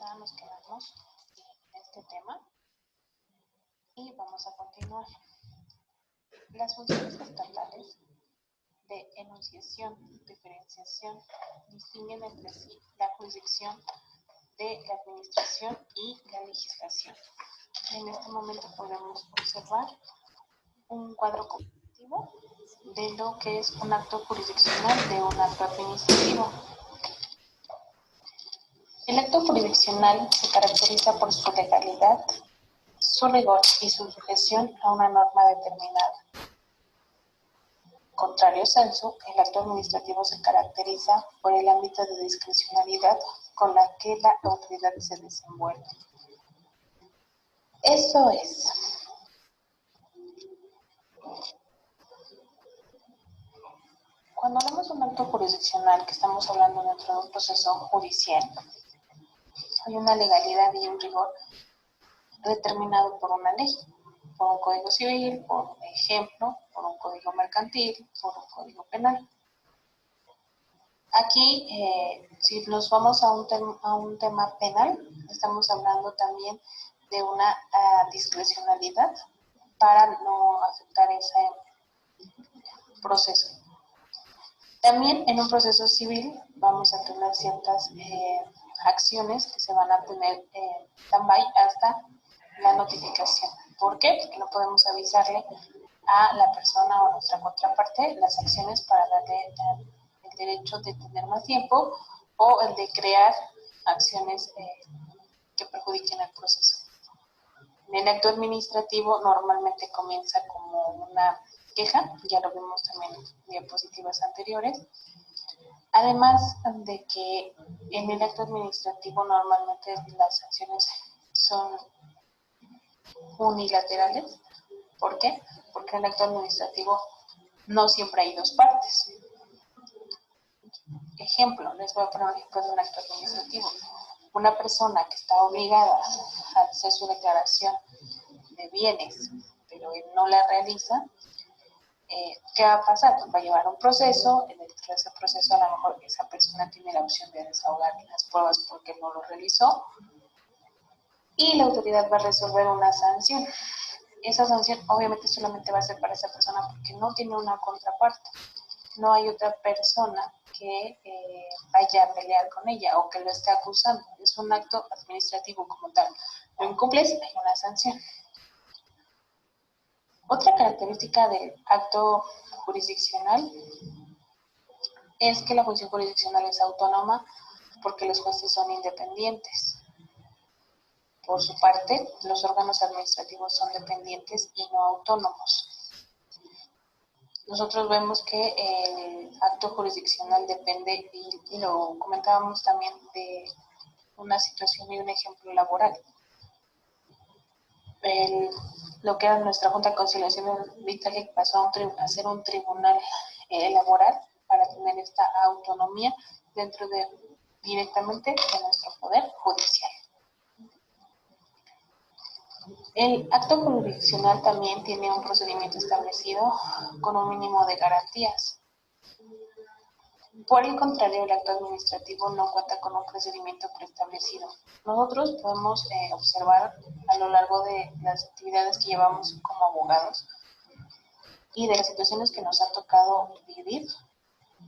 ya nos quedamos en este tema y vamos a continuar. Las funciones estatales de enunciación, diferenciación, distinguen entre sí la jurisdicción de la administración y la legislación. En este momento podemos observar un cuadro comparativo de lo que es un acto jurisdiccional de un acto administrativo. El acto jurisdiccional se caracteriza por su legalidad, su rigor y su sujeción a una norma determinada. Contrario censo, el acto administrativo se caracteriza por el ámbito de discrecionalidad con la que la autoridad se desenvuelve. Eso es. Cuando hablamos de un acto jurisdiccional, que estamos hablando dentro de un proceso judicial, hay una legalidad y un rigor determinado por una ley, por un código civil, por ejemplo, por un código mercantil, por un código penal. Aquí, si nos vamos a un tema penal, estamos hablando también de una discrecionalidad para no afectar ese proceso. También en un proceso civil vamos a tener ciertas acciones que se van a tener stand-by hasta la notificación. ¿Por qué? Porque no podemos avisarle a la persona o a nuestra contraparte las acciones para darle el derecho de tener más tiempo o el de crear acciones que perjudiquen el proceso. En el acto administrativo normalmente comienza como una queja, ya lo vimos también en diapositivas anteriores. Además de que en el acto administrativo normalmente las sanciones son unilaterales. ¿Por qué? Porque en el acto administrativo no siempre hay dos partes. Ejemplo, les voy a poner un ejemplo de un acto administrativo. Una persona que está obligada a hacer su declaración de bienes, pero él no la realiza, ¿qué va a pasar? Pues va a llevar un proceso, dentro de ese proceso a lo mejor esa persona tiene la opción de desahogar las pruebas porque no lo realizó y la autoridad va a resolver una sanción. Esa sanción obviamente solamente va a ser para esa persona porque no tiene una contraparte. No hay otra persona que vaya a pelear con ella o que lo esté acusando. Es un acto administrativo como tal. Lo incumples, hay una sanción. Otra característica del acto jurisdiccional es que la función jurisdiccional es autónoma porque los jueces son independientes. Por su parte, los órganos administrativos son dependientes y no autónomos. Nosotros vemos que el acto jurisdiccional depende, y lo comentábamos también, de una situación y un ejemplo laboral. Lo que era nuestra Junta de Conciliación y Arbitraje pasó a ser un tribunal laboral para tener esta autonomía dentro directamente de nuestro poder judicial. El acto jurisdiccional también tiene un procedimiento establecido con un mínimo de garantías. Por el contrario, el acto administrativo no cuenta con un procedimiento preestablecido. Nosotros podemos observar a lo largo de las actividades que llevamos como abogados y de las situaciones que nos ha tocado vivir,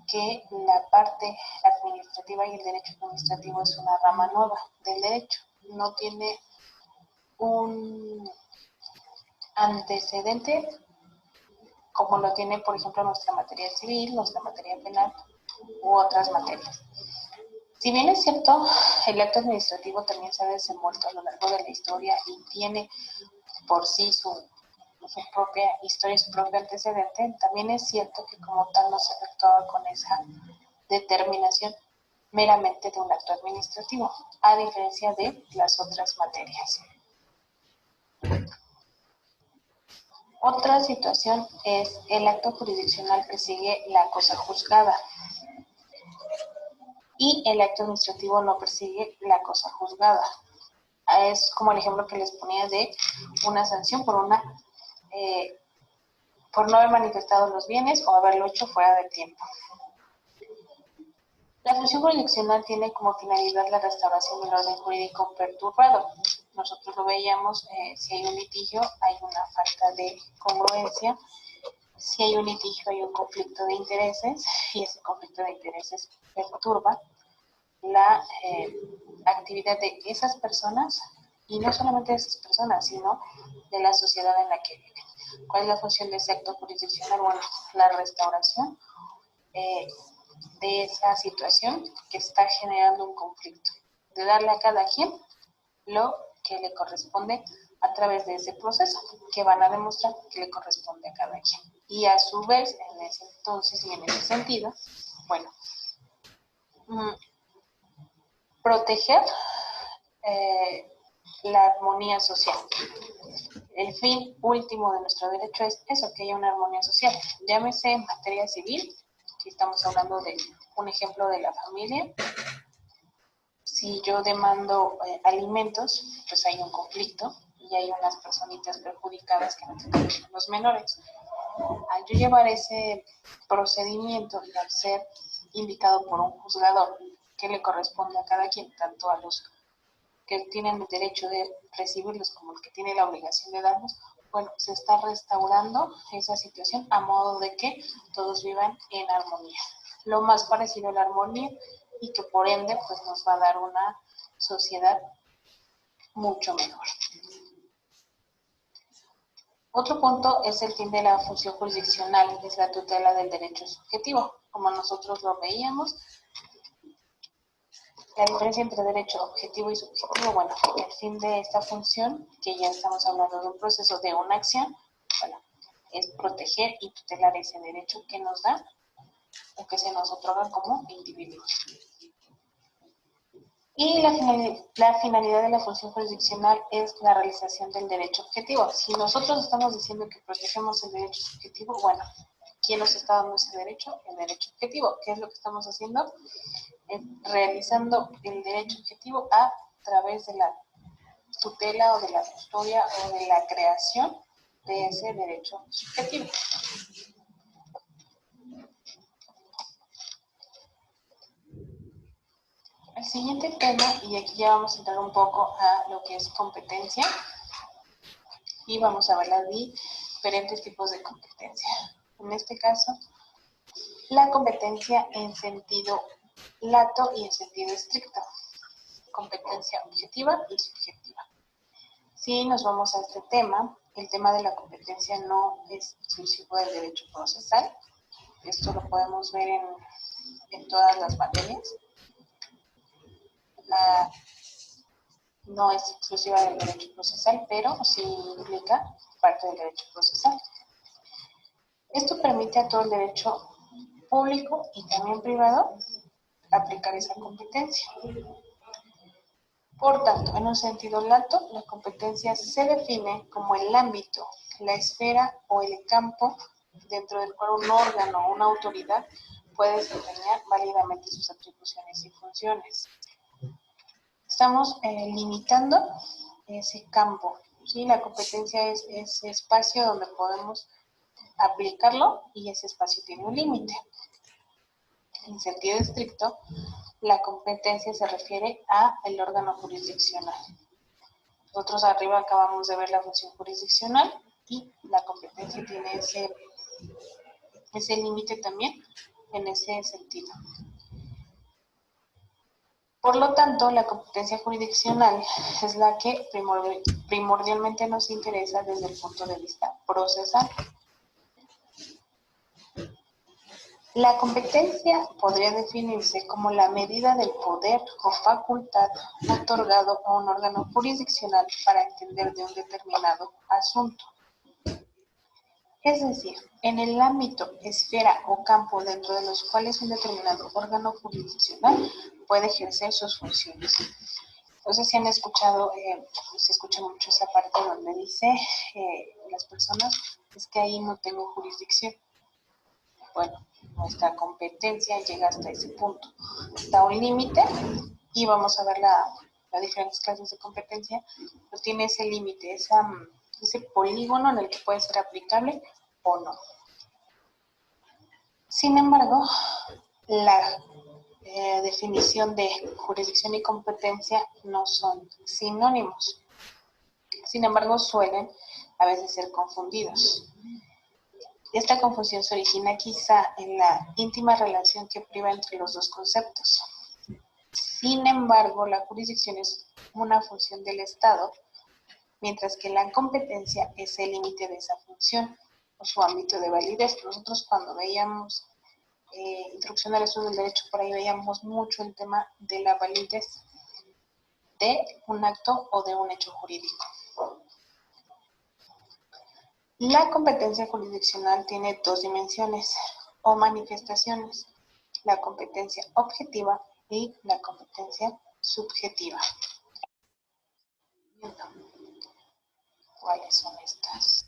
que la parte administrativa y el derecho administrativo es una rama nueva del derecho. No tiene un antecedente como lo tiene, por ejemplo, nuestra materia civil, nuestra materia penal u otras materias. Si bien es cierto, el acto administrativo también se ha desenvuelto a lo largo de la historia y tiene por sí su propia historia y su propio antecedente, también es cierto que como tal no se efectuaba con esa determinación meramente de un acto administrativo, a diferencia de las otras materias. Otra situación es el acto jurisdiccional que sigue la cosa juzgada y el acto administrativo no persigue la cosa juzgada. Es como el ejemplo que les ponía de una sanción por no haber manifestado los bienes o haberlo hecho fuera de tiempo. La función jurisdiccional tiene como finalidad la restauración del orden jurídico perturbado. Nosotros lo veíamos, si hay un litigio, hay una falta de congruencia. Si hay un litigio, hay un conflicto de intereses, y ese conflicto de intereses perturba la actividad de esas personas, y no solamente de esas personas, sino de la sociedad en la que viven. ¿Cuál es la función de ese acto jurisdiccional? Bueno, la restauración de esa situación que está generando un conflicto, de darle a cada quien lo que le corresponde a través de ese proceso, que van a demostrar que le corresponde a cada quien. Y a su vez, en ese entonces y en ese sentido, bueno, proteger la armonía social. El fin último de nuestro derecho es eso, que haya una armonía social. Llámese en materia civil, si estamos hablando de un ejemplo de la familia. Si yo demando alimentos, pues hay un conflicto y hay unas personitas perjudicadas que no tienen los menores. Al yo llevar ese procedimiento y al ser indicado por un juzgador que le corresponde a cada quien, tanto a los que tienen el derecho de recibirlos como el que tiene la obligación de darlos, bueno, se está restaurando esa situación a modo de que todos vivan en armonía. Lo más parecido a la armonía y que por ende pues nos va a dar una sociedad mucho mejor. Otro punto es el fin de la función jurisdiccional, que es la tutela del derecho subjetivo. Como nosotros lo veíamos, la diferencia entre derecho objetivo y subjetivo, bueno, el fin de esta función, que ya estamos hablando de un proceso de una acción, bueno, es proteger y tutelar ese derecho que nos da o que se nos otorga como individuos. Y la finalidad de la función jurisdiccional es la realización del derecho objetivo. Si nosotros estamos diciendo que protegemos el derecho subjetivo, bueno, ¿quién nos está dando ese derecho? El derecho objetivo. ¿Qué es lo que estamos haciendo? Realizando el derecho objetivo a través de la tutela o de la custodia o de la creación de ese derecho subjetivo. El siguiente tema, y aquí ya vamos a entrar un poco a lo que es competencia, y vamos a ver las diferentes tipos de competencia. En este caso, la competencia en sentido lato y en sentido estricto. Competencia objetiva y subjetiva. Si nos vamos a este tema, el tema de la competencia no es exclusivo del derecho procesal. Esto lo podemos ver en todas las materias. No es exclusiva del derecho procesal, pero sí implica parte del derecho procesal. Esto permite a todo el derecho público y también privado aplicar esa competencia. Por tanto, en un sentido lato, la competencia se define como el ámbito, la esfera o el campo dentro del cual un órgano o una autoridad puede desempeñar válidamente sus atribuciones y funciones. Estamos limitando ese campo, ¿sí? La competencia es ese espacio donde podemos aplicarlo y ese espacio tiene un límite. En sentido estricto, la competencia se refiere al órgano jurisdiccional. Nosotros arriba acabamos de ver la función jurisdiccional y la competencia tiene ese límite también en ese sentido. Por lo tanto, la competencia jurisdiccional es la que primordialmente nos interesa desde el punto de vista procesal. La competencia podría definirse como la medida del poder o facultad otorgado a un órgano jurisdiccional para entender de un determinado asunto. Es decir, en el ámbito, esfera o campo dentro de los cuales un determinado órgano jurisdiccional puede ejercer sus funciones. No sé si han escuchado, se escucha mucho esa parte donde dice las personas, es que ahí no tengo jurisdicción. Bueno, nuestra competencia llega hasta ese punto. Está un límite y vamos a ver las diferentes clases de competencia, pero tiene ese límite, ese polígono en el que puede ser aplicable o no. Sin embargo, la definición de jurisdicción y competencia no son sinónimos. Sin embargo, suelen a veces ser confundidos. Esta confusión se origina quizá en la íntima relación que priva entre los dos conceptos. Sin embargo, la jurisdicción es una función del Estado, mientras que la competencia es el límite de esa función o su ámbito de validez. Nosotros cuando veíamos Introducción al Estudio del Derecho, por ahí veíamos mucho el tema de la validez de un acto o de un hecho jurídico. La competencia jurisdiccional tiene dos dimensiones o manifestaciones: la competencia objetiva y la competencia subjetiva. ¿Cuáles son estas?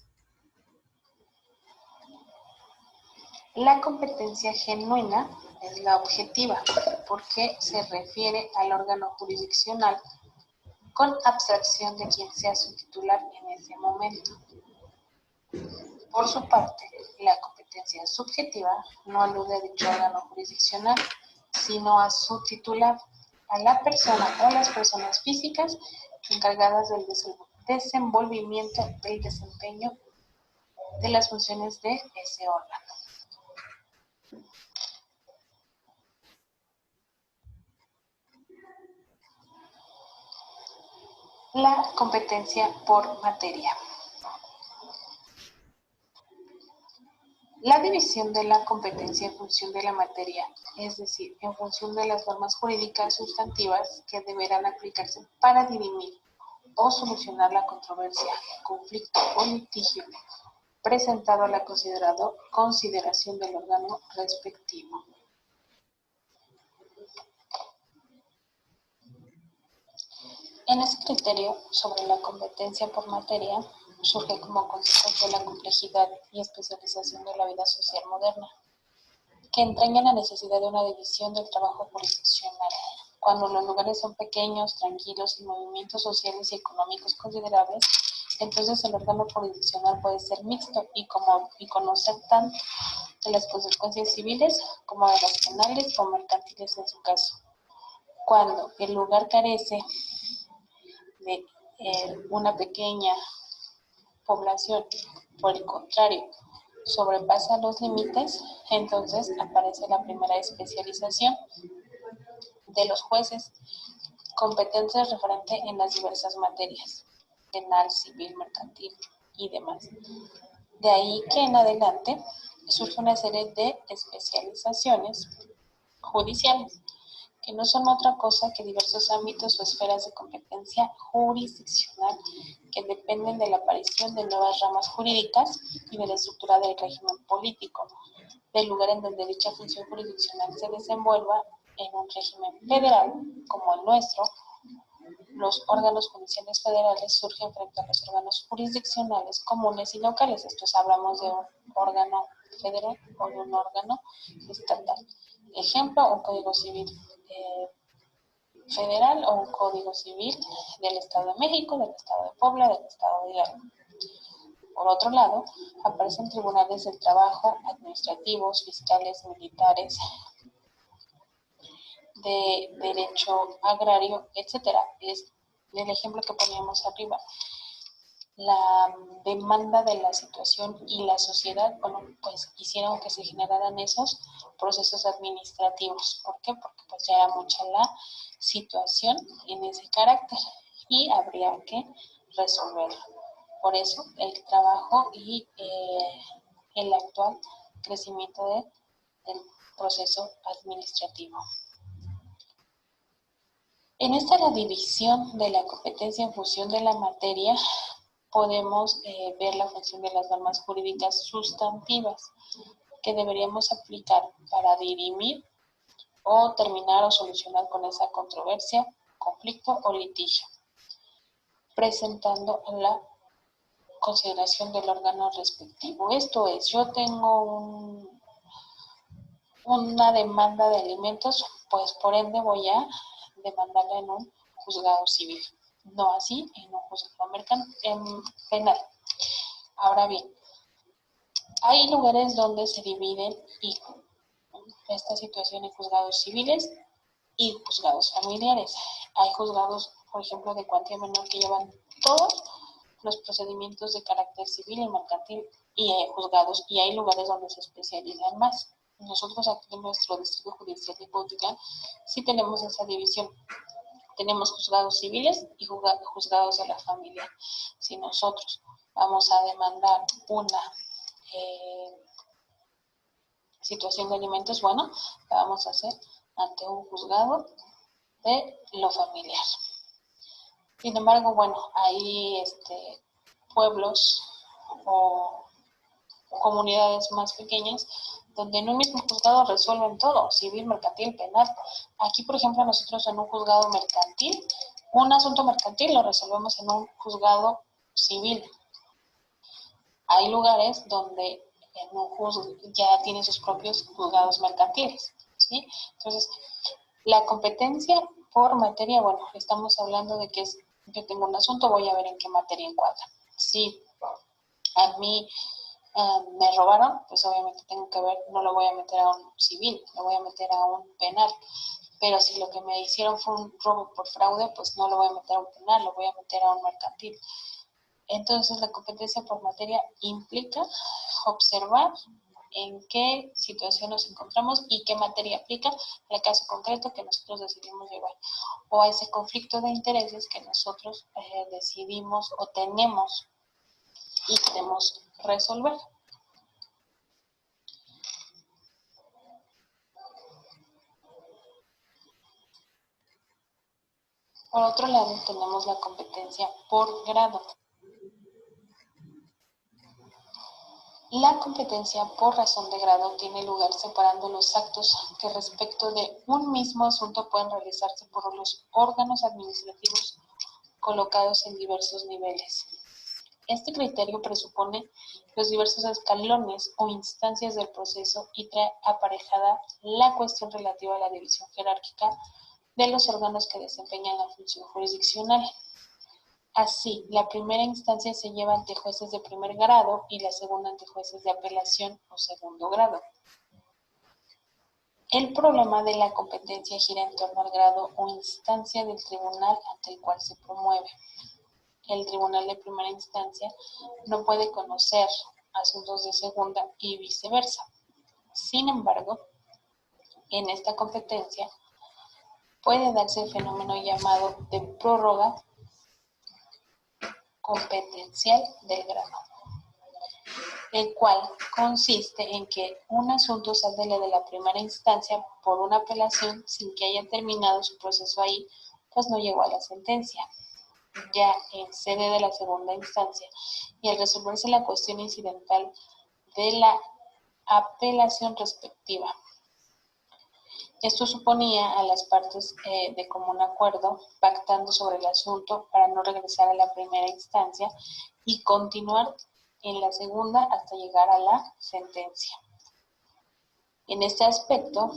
La competencia genuina es la objetiva, porque se refiere al órgano jurisdiccional con abstracción de quien sea su titular en ese momento. Por su parte, la competencia subjetiva no alude a dicho órgano jurisdiccional, sino a su titular, a la persona o las personas físicas encargadas del desenvolvimiento del desempeño de las funciones de ese órgano. La competencia por materia. La división de la competencia en función de la materia, es decir, en función de las normas jurídicas sustantivas que deberán aplicarse para dirimir o solucionar la controversia, conflicto o litigio presentado a la consideración del órgano respectivo. En ese criterio sobre la competencia por materia surge como consecuencia la complejidad y especialización de la vida social moderna, que entraña la necesidad de una división del trabajo jurisdiccional. Cuando los lugares son pequeños, tranquilos y movimientos sociales y económicos considerables, entonces el órgano jurisdiccional puede ser mixto y conocer tanto de las consecuencias civiles como de las penales o mercantiles en su caso. Cuando el lugar carece de una pequeña población, por el contrario, sobrepasa los límites, entonces aparece la primera especialización de los jueces, competencias referente en las diversas materias, penal, civil, mercantil y demás. De ahí que en adelante surge una serie de especializaciones judiciales, que no son otra cosa que diversos ámbitos o esferas de competencia jurisdiccional que dependen de la aparición de nuevas ramas jurídicas y de la estructura del régimen político, del lugar en donde dicha función jurisdiccional se desenvuelva. En un régimen federal como el nuestro, los órganos judiciales federales surgen frente a los órganos jurisdiccionales comunes y locales. Esto es, hablamos de un órgano federal o de un órgano estatal. Ejemplo, un código civil federal o un código civil del Estado de México, del Estado de Puebla, del Estado de Hidalgo. Por otro lado, aparecen tribunales del trabajo, administrativos, fiscales, militares, de derecho agrario, etcétera. Es el ejemplo que poníamos arriba. La demanda de la situación y la sociedad, bueno, pues hicieron que se generaran esos procesos administrativos. ¿Por qué? Porque pues ya era mucha la situación en ese carácter y habría que resolverlo. Por eso el trabajo y el actual crecimiento del proceso administrativo. En esta la división de la competencia en función de la materia podemos ver la función de las normas jurídicas sustantivas que deberíamos aplicar para dirimir o terminar o solucionar con esa controversia, conflicto o litigio, presentando a la consideración del órgano respectivo. Esto es, yo tengo una demanda de alimentos, pues por ende voy a demandarla en un juzgado civil, no así en un juzgado penal. Ahora bien, hay lugares donde se dividen y esta situación en juzgados civiles y juzgados familiares. Hay juzgados, por ejemplo, de cuantía menor que llevan todos los procedimientos de carácter civil y mercantil y hay juzgados y hay lugares donde se especializan más. Nosotros aquí en nuestro distrito judicial de Cuautitlán sí tenemos esa división. Tenemos juzgados civiles y juzgados de la familia. Si nosotros vamos a demandar una situación de alimentos, bueno, la vamos a hacer ante un juzgado de lo familiar. Sin embargo, bueno, hay pueblos o comunidades más pequeñas donde en un mismo juzgado resuelven todo, civil, mercantil, penal. Aquí, por ejemplo, nosotros en un juzgado mercantil, un asunto mercantil lo resolvemos en un juzgado civil. Hay lugares donde en un juzgado ya tiene sus propios juzgados mercantiles, ¿sí? Entonces, la competencia por materia, bueno, estamos hablando de que yo tengo un asunto, voy a ver en qué materia encuadra. Si a mí me robaron, pues obviamente tengo que ver, no lo voy a meter a un civil, lo voy a meter a un penal. Pero si lo que me hicieron fue un robo por fraude, pues no lo voy a meter a un penal, lo voy a meter a un mercantil. Entonces, la competencia por materia implica observar en qué situación nos encontramos y qué materia aplica al caso concreto que nosotros decidimos llevar o a ese conflicto de intereses que nosotros decidimos o tenemos y queremos resolver. Por otro lado, tenemos la competencia por grado. La competencia por razón de grado tiene lugar separando los actos que respecto de un mismo asunto pueden realizarse por los órganos administrativos colocados en diversos niveles. Este criterio presupone los diversos escalones o instancias del proceso y trae aparejada la cuestión relativa a la división jerárquica de los órganos que desempeñan la función jurisdiccional. Así, la primera instancia se lleva ante jueces de primer grado y la segunda ante jueces de apelación o segundo grado. El problema de la competencia gira en torno al grado o instancia del tribunal ante el cual se promueve. El tribunal de primera instancia no puede conocer asuntos de segunda y viceversa. Sin embargo, en esta competencia puede darse el fenómeno llamado de prórroga competencial del grado, el cual consiste en que un asunto sale de la primera instancia por una apelación sin que haya terminado su proceso ahí, pues no llegó a la sentencia, ya en sede de la segunda instancia, y al resolverse la cuestión incidental de la apelación respectiva. Esto suponía a las partes de común acuerdo pactando sobre el asunto para no regresar a la primera instancia y continuar en la segunda hasta llegar a la sentencia. En este aspecto,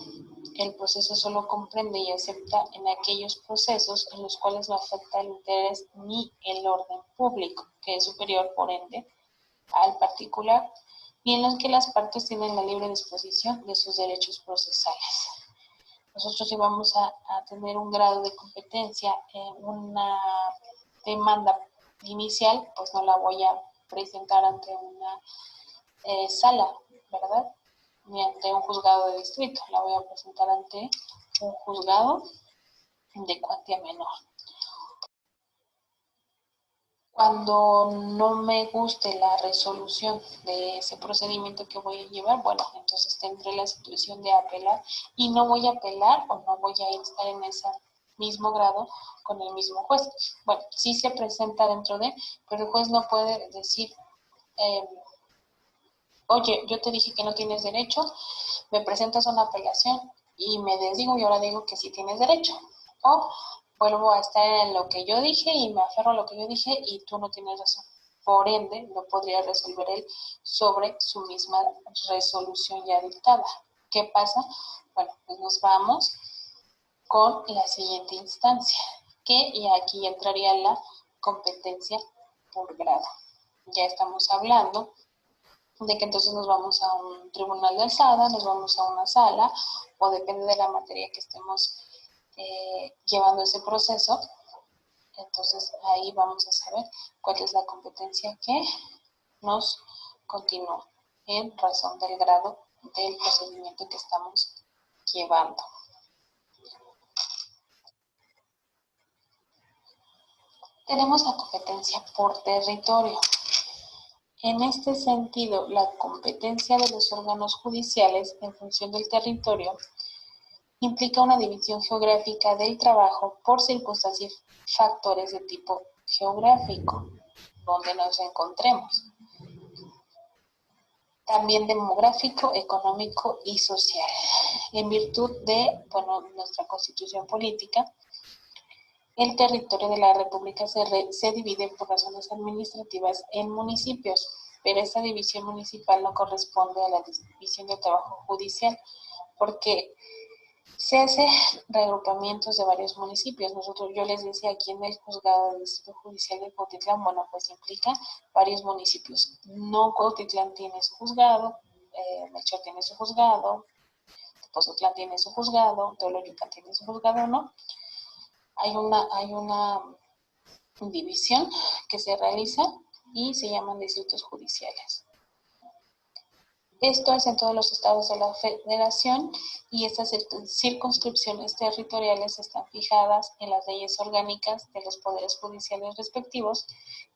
el proceso solo comprende y acepta en aquellos procesos en los cuales no afecta el interés ni el orden público, que es superior, por ende, al particular, ni en los que las partes tienen la libre disposición de sus derechos procesales. Nosotros si vamos a tener un grado de competencia en una demanda inicial, pues no la voy a presentar ante una sala, ¿verdad? Ni ante un juzgado de distrito, la voy a presentar ante un juzgado de cuantía menor. Cuando no me guste la resolución de ese procedimiento que voy a llevar, bueno, entonces tendré la situación de apelar y no voy a apelar o no voy a estar en ese mismo grado con el mismo juez. Bueno, sí se presenta dentro de, pero el juez no puede decir, oye, yo te dije que no tienes derecho, me presentas una apelación y me desdigo y ahora digo que sí tienes derecho. O vuelvo a estar en lo que yo dije y me aferro a lo que yo dije y tú no tienes razón. Por ende, no podría resolver él sobre su misma resolución ya dictada. ¿Qué pasa? Bueno, pues nos vamos con la siguiente instancia, que y aquí entraría la competencia por grado. Ya estamos hablando de que entonces nos vamos a un tribunal de alzada, nos vamos a una sala, o depende de la materia que estemos llevando ese proceso. Entonces ahí vamos a saber cuál es la competencia que nos continúa en razón del grado del procedimiento que estamos llevando. Tenemos la competencia por territorio. En este sentido, la competencia de los órganos judiciales en función del territorio implica una división geográfica del trabajo por circunstancias y factores de tipo geográfico, donde nos encontremos. También demográfico, económico y social. En virtud de nuestra constitución política, el territorio de la República se divide por razones administrativas en municipios, pero esta división municipal no corresponde a la división del trabajo judicial, porque se hace reagrupamientos de varios municipios. Yo les decía, aquí en el juzgado del Distrito Judicial de Cuautitlán, bueno, pues implica varios municipios. No Cuautitlán tiene su juzgado, Melchor tiene su juzgado, Tepozotlán tiene su juzgado, Teoloyucan tiene su juzgado, ¿no? Hay una división que se realiza y se llaman distritos judiciales. Esto es en todos los estados de la Federación y estas circunscripciones territoriales están fijadas en las leyes orgánicas de los poderes judiciales respectivos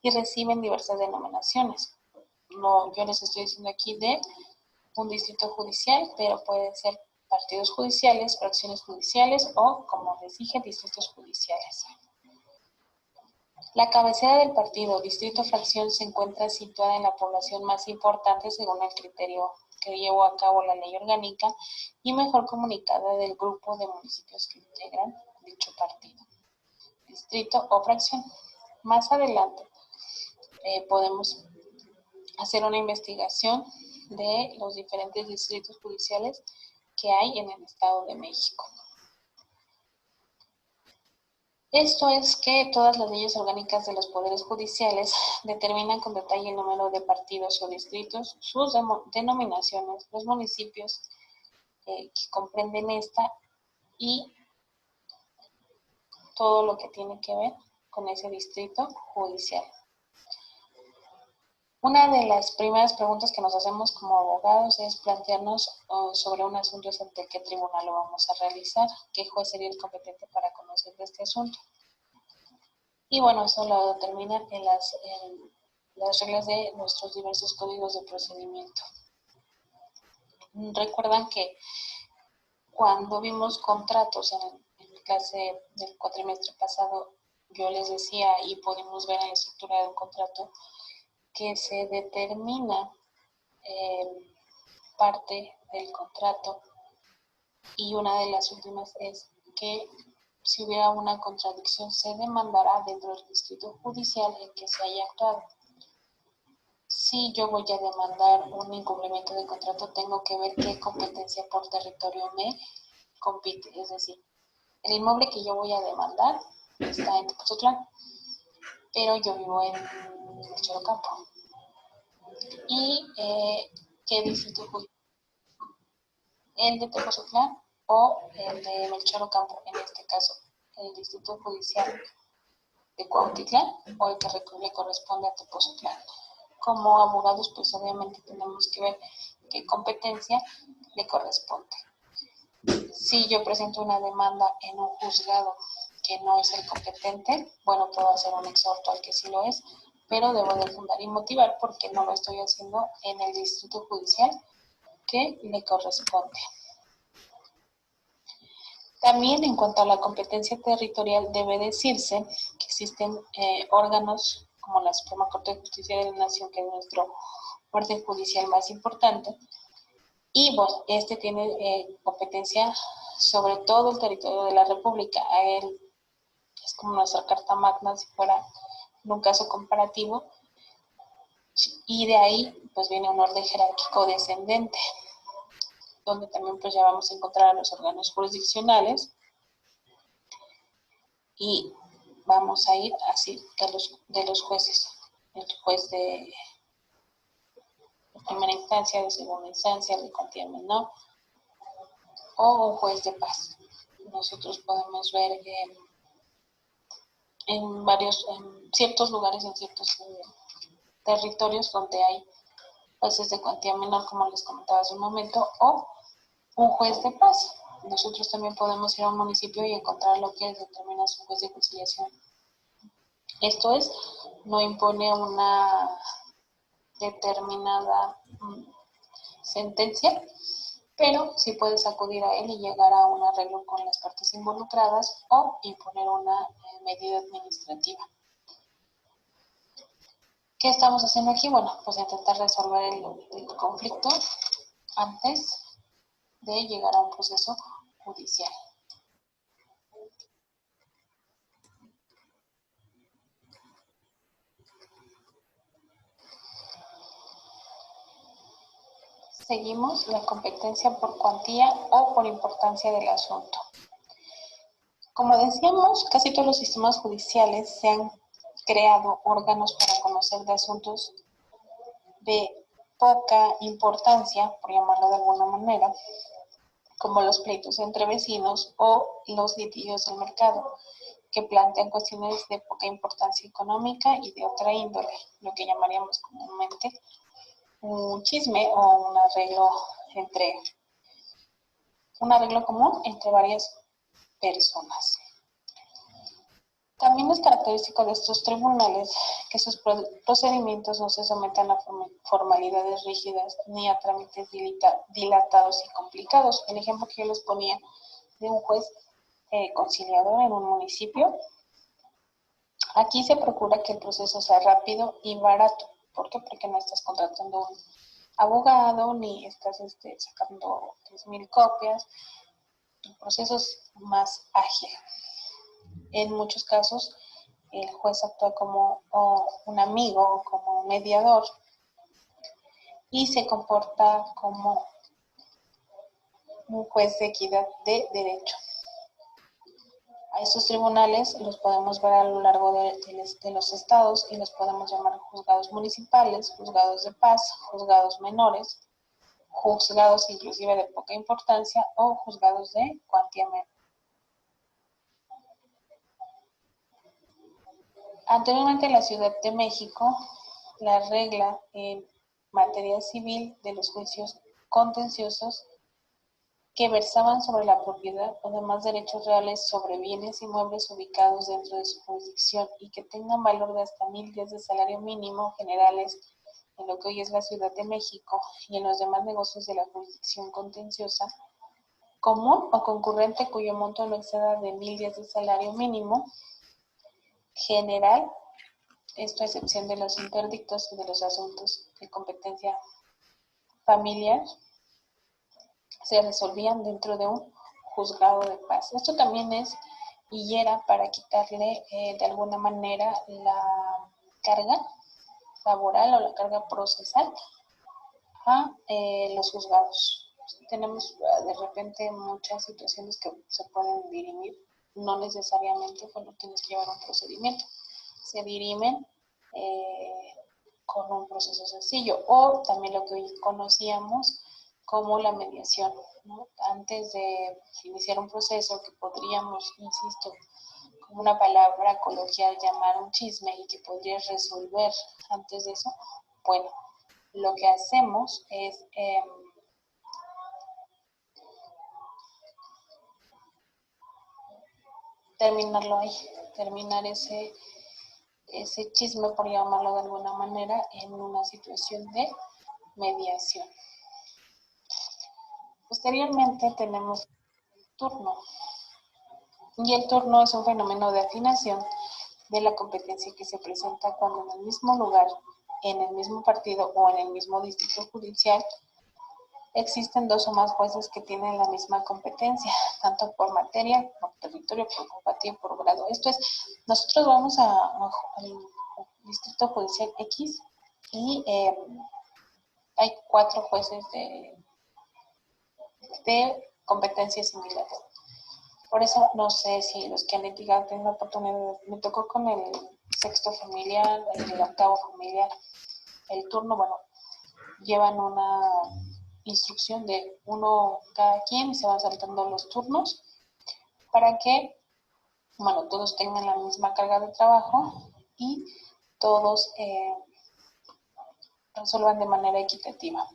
y reciben diversas denominaciones. No, yo les estoy diciendo aquí de un distrito judicial, pero pueden ser partidos judiciales, fracciones judiciales o, como les dije, distritos judiciales. La cabecera del partido, distrito o fracción, se encuentra situada en la población más importante según el criterio que llevó a cabo la ley orgánica y mejor comunicada del grupo de municipios que integran dicho partido, distrito o fracción. Más adelante podemos hacer una investigación de los diferentes distritos judiciales que hay en el Estado de México. Esto es que todas las leyes orgánicas de los poderes judiciales determinan con detalle el número de partidos o distritos, sus denominaciones, los municipios que comprenden esta y todo lo que tiene que ver con ese distrito judicial. Una de las primeras preguntas que nos hacemos como abogados es plantearnos sobre un asunto es ante qué tribunal lo vamos a realizar, qué juez sería el competente para conocer de este asunto. Y bueno, eso lo determinan en las reglas de nuestros diversos códigos de procedimiento. Recuerdan que cuando vimos contratos en clase del cuatrimestre pasado, yo les decía y pudimos ver en la estructura de un contrato que se determina parte del contrato y una de las últimas es que si hubiera una contradicción se demandará dentro del distrito judicial en que se haya actuado. Si yo voy a demandar un incumplimiento de contrato, tengo que ver qué competencia por territorio me compite. Es decir, el inmueble que yo voy a demandar está en Tepozotlán, pero yo vivo en el Chorocampo. ¿Y qué distrito judicial? El de Tepozotlán o el de Melchor Ocampo, en este caso, el distrito judicial de Cuautitlán o el que le corresponde a Tepozotlán. Como abogados, pues obviamente tenemos que ver qué competencia le corresponde. Si yo presento una demanda en un juzgado que no es el competente, bueno, puedo hacer un exhorto al que sí lo es, pero debo de fundar y motivar porque no lo estoy haciendo en el distrito judicial que le corresponde. También en cuanto a la competencia territorial debe decirse que existen órganos como la Suprema Corte de Justicia de la Nación, que es nuestro orden judicial más importante, y bueno, este tiene competencia sobre todo el territorio de la República. A él es como nuestra carta magna si fuera en un caso comparativo, y de ahí pues viene un orden jerárquico descendente, donde también pues ya vamos a encontrar a los órganos jurisdiccionales y vamos a ir así de los jueces, el juez de primera instancia, de segunda instancia, de cuantía menor o un juez de paz. nosotros podemos ver en ciertos lugares, en ciertos territorios donde hay jueces de cuantía menor, como les comentaba hace un momento, o un juez de paz. Nosotros también podemos ir a un municipio y encontrar lo que determina su juez de conciliación. Esto es, no impone una determinada sentencia, pero sí puedes acudir a él y llegar a un arreglo con las partes involucradas o imponer una medida administrativa. ¿Qué estamos haciendo aquí? Bueno, pues intentar resolver el conflicto antes de llegar a un proceso judicial. Seguimos la competencia por cuantía o por importancia del asunto. Como decíamos, casi todos los sistemas judiciales se han creado órganos para conocer de asuntos de poca importancia, por llamarlo de alguna manera, como los pleitos entre vecinos o los litigios del mercado, que plantean cuestiones de poca importancia económica y de otra índole, lo que llamaríamos comúnmente un chisme o un arreglo común entre varias personas. También es característico de estos tribunales que sus procedimientos no se sometan a formalidades rígidas ni a trámites dilatados y complicados. El ejemplo que yo les ponía de un juez conciliador en un municipio, aquí se procura que el proceso sea rápido y barato. ¿Por qué? Porque no estás contratando un abogado ni estás sacando 10,000 copias. El proceso es más ágil. En muchos casos, el juez actúa como un amigo, como un mediador, y se comporta como un juez de equidad de derecho. A estos tribunales los podemos ver a lo largo de los estados y los podemos llamar juzgados municipales, juzgados de paz, juzgados menores, juzgados inclusive de poca importancia o juzgados de cuantía menor. Anteriormente en la Ciudad de México, la regla en materia civil de los juicios contenciosos que versaban sobre la propiedad o demás derechos reales sobre bienes inmuebles ubicados dentro de su jurisdicción y que tengan valor de hasta 1,000 días de salario mínimo generales en lo que hoy es la Ciudad de México y en los demás negocios de la jurisdicción contenciosa, común o concurrente cuyo monto no exceda de 1,000 días de salario mínimo general, esto a excepción de los interdictos y de los asuntos de competencia familiar, se resolvían dentro de un juzgado de paz. Esto también es y era para quitarle de alguna manera la carga laboral o la carga procesal a los juzgados. Tenemos de repente muchas situaciones que se pueden dirimir, no necesariamente cuando tienes que llevar un procedimiento, se dirimen con un proceso sencillo o también lo que hoy conocíamos como la mediación, ¿no? Antes de iniciar un proceso que podríamos, insisto, como una palabra coloquial llamar un chisme y que podrías resolver antes de eso, bueno, lo que hacemos es terminarlo ahí, terminar ese chisme, por llamarlo de alguna manera, en una situación de mediación. Posteriormente tenemos el turno. Y el turno es un fenómeno de afinación de la competencia que se presenta cuando en el mismo lugar, en el mismo partido o en el mismo distrito judicial existen dos o más jueces que tienen la misma competencia, tanto por materia, por territorio, por compatía, por grado. Esto es, nosotros vamos al distrito judicial X y hay 4 jueces de competencia similar. Por eso no sé si los que han litigado tienen la oportunidad. Me tocó con el sexto familiar, el octavo familiar, el turno, bueno, llevan una instrucción de uno cada quien y se van saltando los turnos para que, bueno, todos tengan la misma carga de trabajo y todos resuelvan de manera equitativa.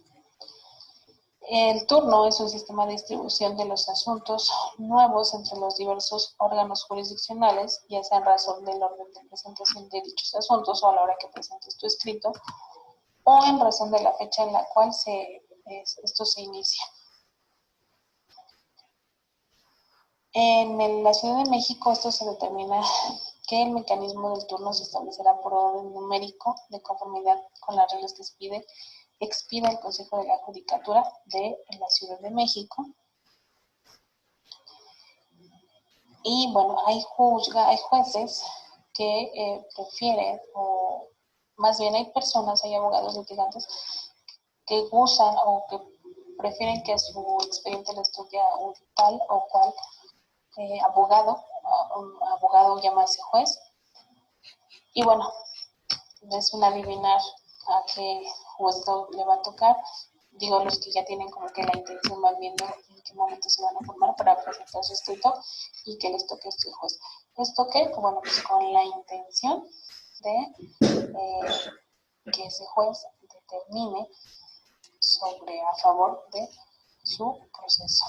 El turno es un sistema de distribución de los asuntos nuevos entre los diversos órganos jurisdiccionales, ya sea en razón del orden de presentación de dichos asuntos o a la hora que presentes tu escrito, o en razón de la fecha en la cual esto se inicia. En la Ciudad de México esto se determina que el mecanismo del turno se establecerá por orden numérico de conformidad con las reglas que expida el Consejo de la Judicatura de la Ciudad de México. Y bueno, hay jueces que prefieren, o más bien hay personas, hay abogados litigantes que gustan o que prefieren que su expediente lo estudie un tal o cual abogado llamarse juez. Y bueno, es un adivinar a qué juez le va a tocar. Digo, los que ya tienen como que la intención van viendo en qué momento se van a formar para presentar su escrito y que les toque este juez. ¿Esto qué? Bueno, pues con la intención de que ese juez determine a favor de su proceso.